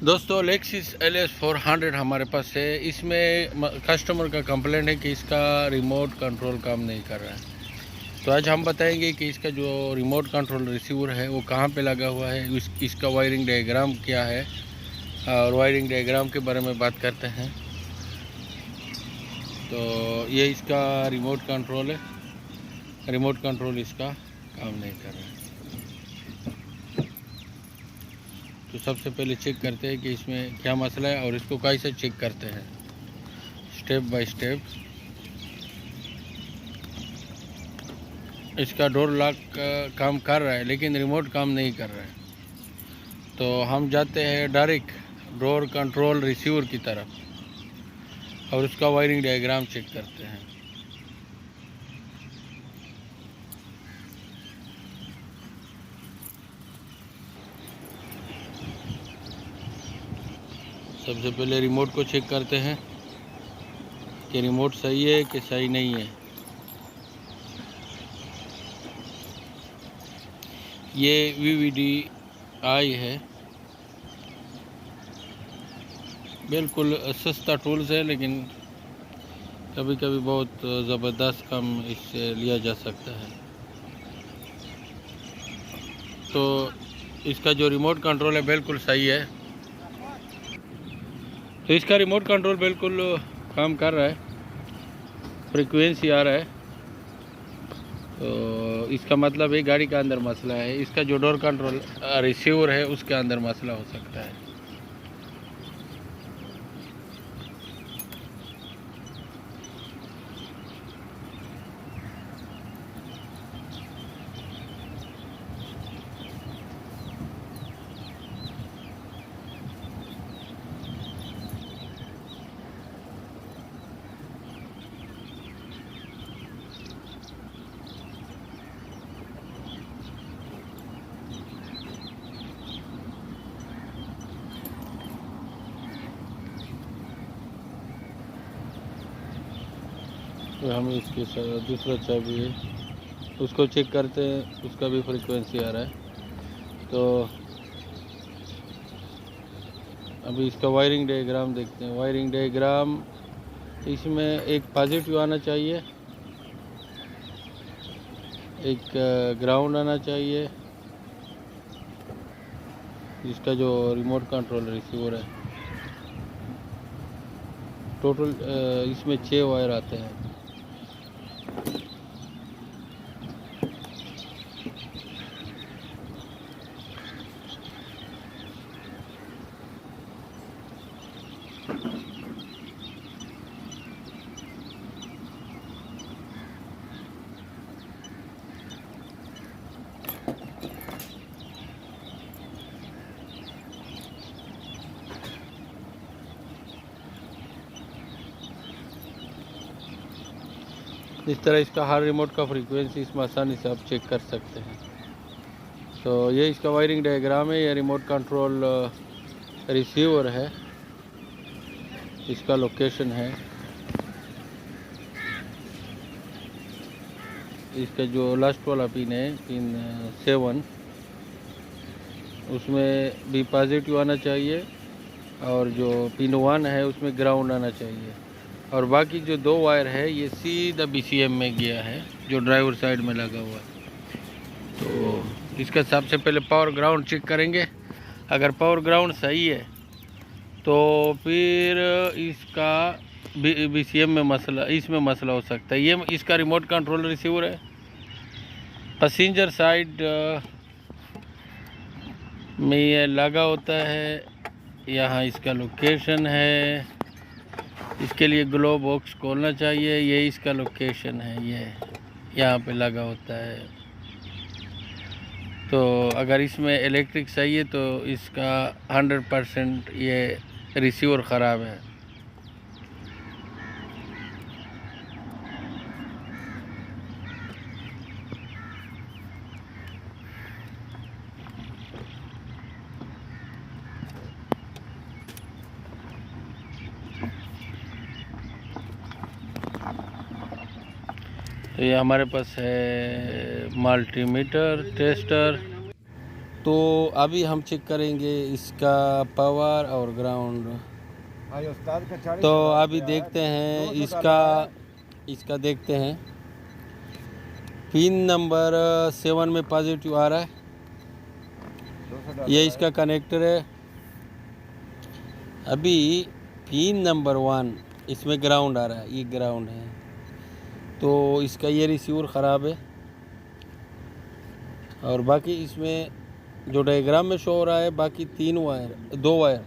दोस्तों Lexus LS400 हमारे पास है। इसमें कस्टमर का कंप्लेंट है कि इसका रिमोट कंट्रोल काम नहीं कर रहा है। तो आज हम बताएंगे कि इसका जो रिमोट कंट्रोल रिसीवर है वो कहाँ पे लगा हुआ है, इसका वायरिंग डायग्राम क्या है और वायरिंग डायग्राम के बारे में बात करते हैं। तो ये इसका रिमोट कंट्रोल है। रिमोट कंट्रोल इसका काम नहीं कर रहा है। तो सबसे पहले चेक करते हैं कि इसमें क्या मसला है और इसको कैसे चेक करते हैं स्टेप बाय स्टेप। इसका डोर लॉक काम कर रहा है लेकिन रिमोट काम नहीं कर रहा है। तो हम जाते हैं डायरेक्ट डोर कंट्रोल रिसीवर की तरफ और उसका वायरिंग डायग्राम चेक करते हैं। सबसे पहले रिमोट को चेक करते हैं कि रिमोट सही है कि सही नहीं है। ये VVDI है, बिल्कुल सस्ता टूल्स है लेकिन कभी कभी बहुत ज़बरदस्त काम इससे लिया जा सकता है। तो इसका जो रिमोट कंट्रोल है बिल्कुल सही है। तो इसका रिमोट कंट्रोल बिल्कुल काम कर रहा है, फ्रीक्वेंसी आ रहा है। तो इसका मतलब है गाड़ी का अंदर मसला है। इसका जो डोर कंट्रोल रिसीवर है उसके अंदर मसला हो सकता है। तो हम इसके दूसरा चाबी है उसको चेक करते हैं, उसका भी फ्रीक्वेंसी आ रहा है। तो अभी इसका वायरिंग डायग्राम देखते हैं। वायरिंग डायग्राम इसमें एक पॉजिटिव आना चाहिए, एक ग्राउंड आना चाहिए। इसका जो रिमोट कंट्रोल रिसीवर है टोटल इसमें 6 वायर आते हैं। इस तरह इसका हर रिमोट का फ्रीक्वेंसी इसमें आसानी से आप चेक कर सकते हैं। तो ये इसका वायरिंग डायग्राम है। ये रिमोट कंट्रोल रिसीवर है, इसका लोकेशन है। इसका जो लास्ट वाला पिन है पिन 7, उसमें भी पॉजिटिव आना चाहिए और जो पिन 1 है उसमें ग्राउंड आना चाहिए। और बाकी जो 2 वायर है ये सीधा BCM में गया है जो ड्राइवर साइड में लगा हुआ है। तो इसका सबसे पहले पावर ग्राउंड चेक करेंगे। अगर पावर ग्राउंड सही है तो फिर इसका BCM में मसला, इसमें मसला हो सकता है। ये इसका रिमोट कंट्रोल रिसीवर है। पैसेंजर साइड में ये लगा होता है। यहाँ इसका लोकेशन है। इसके लिए ग्लो बॉक्स खोलना चाहिए। ये इसका लोकेशन है, ये यहाँ पे लगा होता है। तो अगर इसमें इलेक्ट्रिक सही है तो इसका 100% ये रिसीवर ख़राब है। तो ये हमारे पास है मल्टीमीटर टेस्टर। तो अभी हम चेक करेंगे इसका पावर और ग्राउंड। तो अभी देखते हैं इसका देखते हैं। पिन नंबर 7 में पॉजिटिव आ रहा है, ये इसका कनेक्टर है। अभी पिन नंबर 1 इसमें ग्राउंड आ रहा है, ये ग्राउंड है। तो इसका ये रिसीवर ख़राब है। और बाकी इसमें जो डायग्राम में शो हो रहा है, बाकी 2 वायर,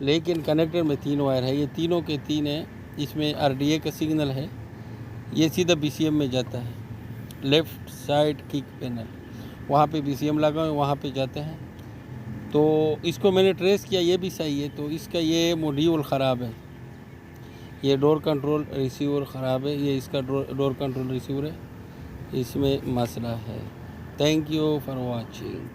लेकिन कनेक्टर में 3 वायर है। ये तीनों के 3 हैं। इसमें RDA का सिग्नल है, ये सीधा BCM में जाता है। लेफ़्ट साइड किक पैनल, वहाँ पे BCM लगा है, वहाँ पे जाते हैं। तो इसको मैंने ट्रेस किया, ये भी सही है। तो इसका ये मॉड्यूल ख़राब है, ये डोर कंट्रोल रिसीवर ख़राब है। ये इसका डोर कंट्रोल रिसीवर है, इसमें मसला है। Thank you for watching.